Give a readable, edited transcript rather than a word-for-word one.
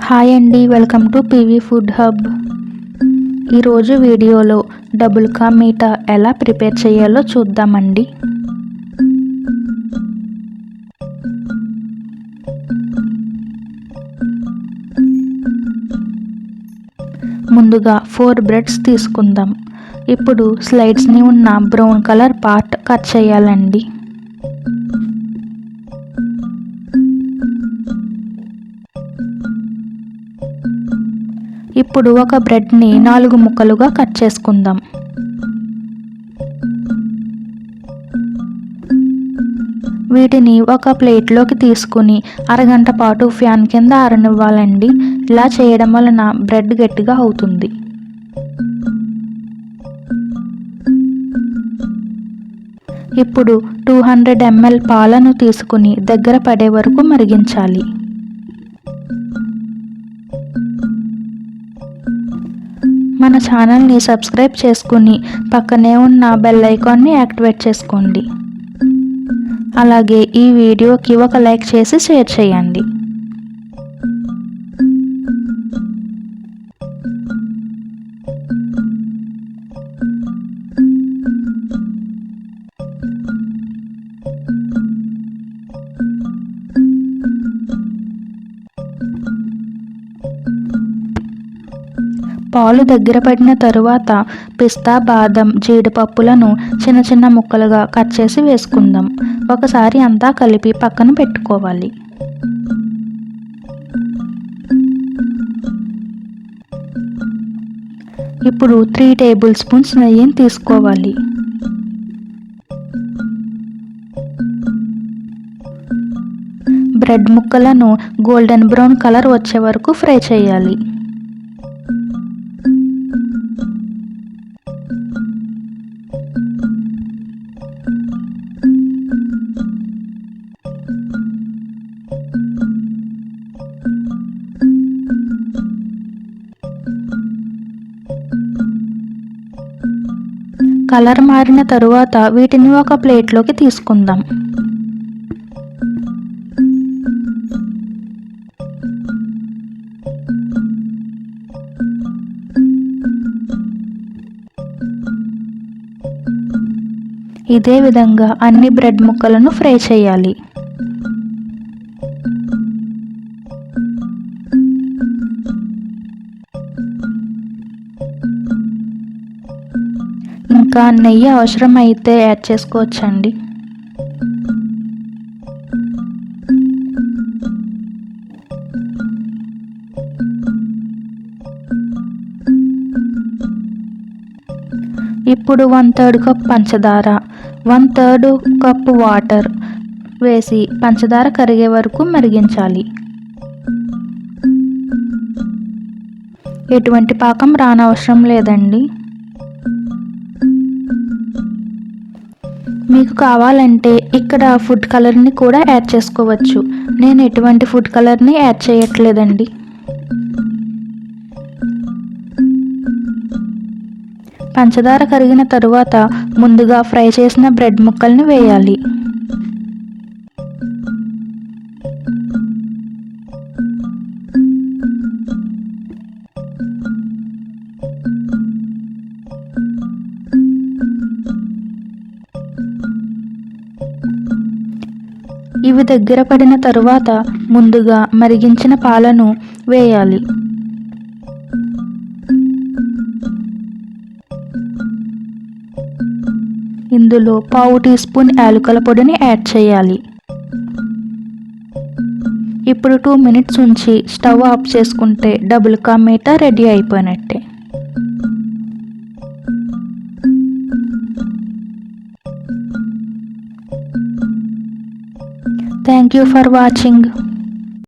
Hi అండి, welcome to food hub. ఈరోజు వీడియోలో డబుల్ కా మీఠా ఎలా ప్రిపేర్ చేయాలో చూద్దామండి. ముందుగా 4 బ్రెడ్స్ తీసుకుందాం. ఇప్పుడు స్లైడ్స్ని ఉన్న బ్రౌన్ కలర్ పార్ట్ కట్ చేయాలండి. ఇప్పుడు ఒక బ్రెడ్ని 4 ముక్కలుగా కట్ చేసుకుందాం. వీటిని ఒక ప్లేట్లోకి తీసుకుని అరగంట పాటు ఫ్యాన్ కింద ఆరనివ్వాలండి. ఇలా చేయడం వలన బ్రెడ్ గట్టిగా అవుతుంది. ఇప్పుడు 200 ml పాలను తీసుకుని దగ్గర పడే వరకు మరిగించాలి. మన ఛానల్ని సబ్స్క్రైబ్ చేసుకుని పక్కనే ఉన్న బెల్ ఐకాన్ని యాక్టివేట్ చేసుకోండి. అలాగే ఈ వీడియోకి ఒక లైక్ చేసి షేర్ చేయండి. పాలు దగ్గర పడిన తరువాత పిస్తా, బాదం, జీడిపప్పులను చిన్న చిన్న ముక్కలుగా కట్ చేసి వేసుకుందాం. ఒకసారి అంతా కలిపి పక్కన పెట్టుకోవాలి. ఇప్పుడు 3 టేబుల్ స్పూన్స్ నెయ్యిని తీసుకోవాలి. బ్రెడ్ ముక్కలను గోల్డెన్ బ్రౌన్ కలర్ వచ్చే వరకు ఫ్రై చేయాలి. కలర్ మారిన తరువాత వీటిని ఒక ప్లేట్లోకి తీసుకుందాం. ఇదే విధంగా అన్ని బ్రెడ్ ముక్కలను ఫ్రై చేయాలి. ఇంకా నెయ్యి అవసరమైతే యాడ్ చేసుకోవచ్చండి. ఇప్పుడు 1/3 కప్ పంచదార, 1/3 కప్ వాటర్ వేసి పంచదార కరిగే వరకు మరిగించాలి. ఎటువంటి పాకం రానవసరం లేదండి. మీకు కావాలంటే ఇక్కడ ఫుడ్ కలర్ని కూడా యాడ్ చేసుకోవచ్చు. నేను ఎటువంటి ఫుడ్ కలర్ని యాడ్ చేయట్లేదండి. పంచదార కరిగిన తరువాత ముందుగా ఫ్రై చేసిన బ్రెడ్ ముక్కల్ని వేయాలి. ఇవి దగ్గర పడిన తరువాత ముందుగా మరిగించిన పాలను వేయాలి. ఇందులో 1/2 టీ స్పూన్ యాలకుల పొడిని యాడ్ చేయాలి. ఇప్పుడు 2 మినిట్స్ ఉంచి స్టవ్ ఆఫ్ చేసుకుంటే డబుల్ కా మీఠా రెడీ అయిపోయినట్టే. Thank you for watching.